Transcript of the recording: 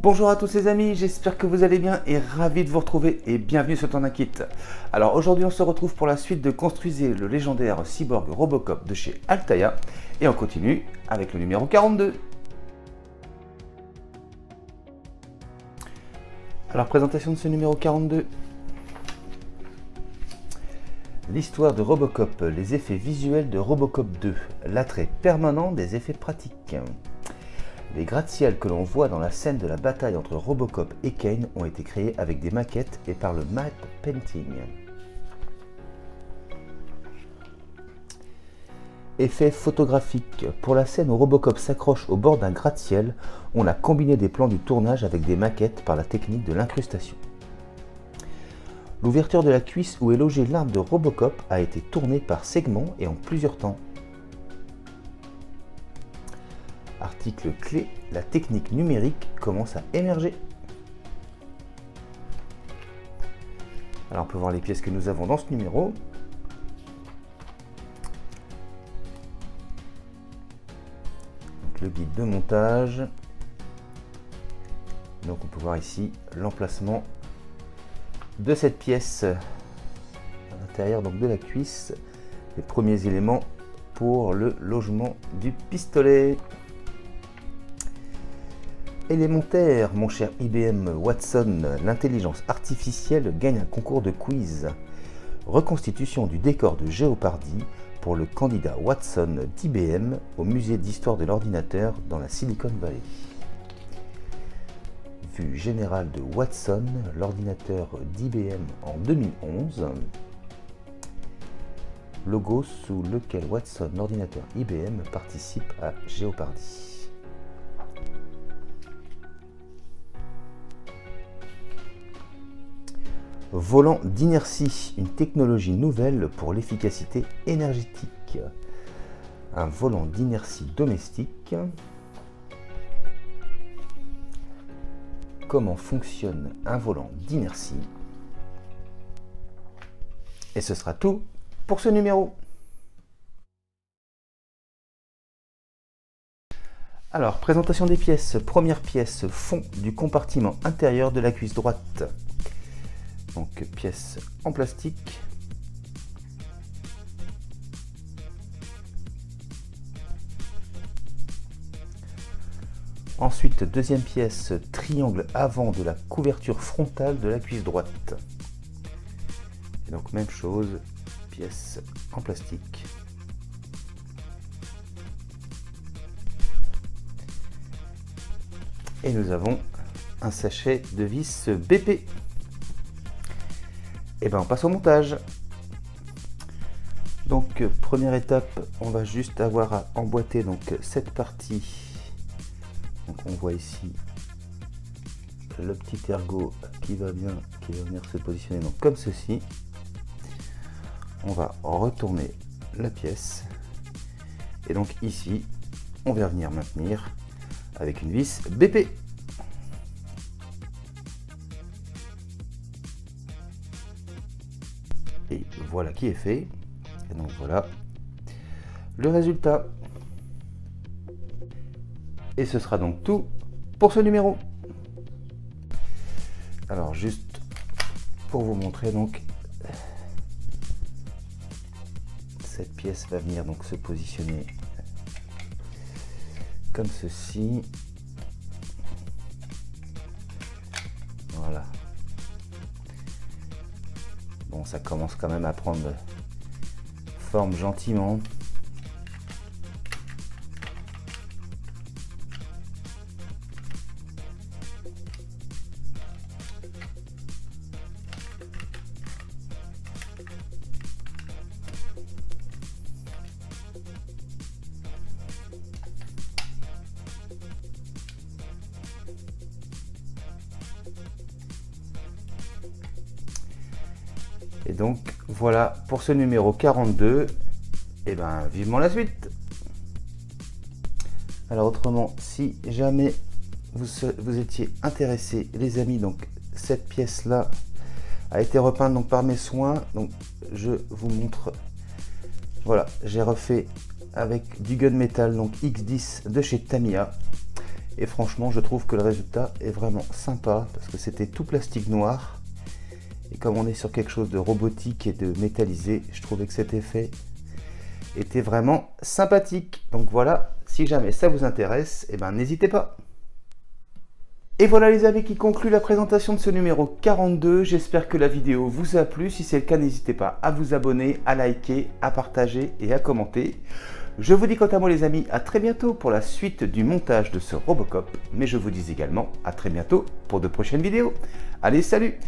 Bonjour à tous les amis, j'espère que vous allez bien et ravi de vous retrouver et bienvenue sur Tondakit. Alors aujourd'hui on se retrouve pour la suite de Construisez le légendaire cyborg Robocop de chez Altaïa et on continue avec le numéro 42. Alors présentation de ce numéro 42. L'histoire de Robocop, les effets visuels de Robocop 2, l'attrait permanent des effets pratiques. Les gratte-ciels que l'on voit dans la scène de la bataille entre Robocop et Kane ont été créés avec des maquettes et par le matte painting. Effet photographique. Pour la scène où Robocop s'accroche au bord d'un gratte-ciel, on a combiné des plans du tournage avec des maquettes par la technique de l'incrustation. L'ouverture de la cuisse où est logée l'arme de Robocop a été tournée par segments et en plusieurs temps. Article clé, la technique numérique commence à émerger. Alors on peut voir les pièces que nous avons dans ce numéro. Donc, le guide de montage. Donc on peut voir ici l'emplacement de cette pièce à l'intérieur donc de la cuisse. Les premiers éléments pour le logement du pistolet. Élémentaire, mon cher IBM Watson, l'intelligence artificielle gagne un concours de quiz. Reconstitution du décor de Jeopardy pour le candidat Watson d'IBM au musée d'histoire de l'ordinateur dans la Silicon Valley. Vue générale de Watson, l'ordinateur d'IBM en 2011. Logo sous lequel Watson, l'ordinateur IBM, participe à Jeopardy. Volant d'inertie, une technologie nouvelle pour l'efficacité énergétique. Un volant d'inertie domestique. Comment fonctionne un volant d'inertie? Et ce sera tout pour ce numéro. Alors, présentation des pièces. Première pièce, fond du compartiment intérieur de la cuisse droite. Donc pièce en plastique. Ensuite, deuxième pièce, triangle avant de la couverture frontale de la cuisse droite. Et donc même chose, pièce en plastique. Et nous avons un sachet de vis BP. Et ben on passe au montage. Donc première étape, on va juste avoir à emboîter donc cette partie. Donc on voit ici le petit ergot qui va venir se positionner donc comme ceci. On va retourner la pièce et donc ici on va venir maintenir avec une vis BP. Et voilà qui est fait. Et donc voilà le résultat. Et ce sera donc tout pour ce numéro. Alors juste pour vous montrer donc cette pièce va venir donc se positionner comme ceci. Voilà. Bon, ça commence quand même à prendre forme gentiment. Et donc voilà pour ce numéro 42. Et ben vivement la suite. Alors autrement, si jamais vous étiez intéressés les amis, donc cette pièce là a été repeinte donc par mes soins. Donc je vous montre. Voilà, j'ai refait avec du gunmetal donc X10 de chez Tamiya. Et franchement, je trouve que le résultat est vraiment sympa parce que c'était tout plastique noir. Et comme on est sur quelque chose de robotique et de métallisé, je trouvais que cet effet était vraiment sympathique. Donc voilà, si jamais ça vous intéresse, eh ben, n'hésitez pas. Et voilà les amis qui conclut la présentation de ce numéro 42. J'espère que la vidéo vous a plu. Si c'est le cas, n'hésitez pas à vous abonner, à liker, à partager et à commenter. Je vous dis quant à moi les amis, à très bientôt pour la suite du montage de ce Robocop. Mais je vous dis également à très bientôt pour de prochaines vidéos. Allez, salut!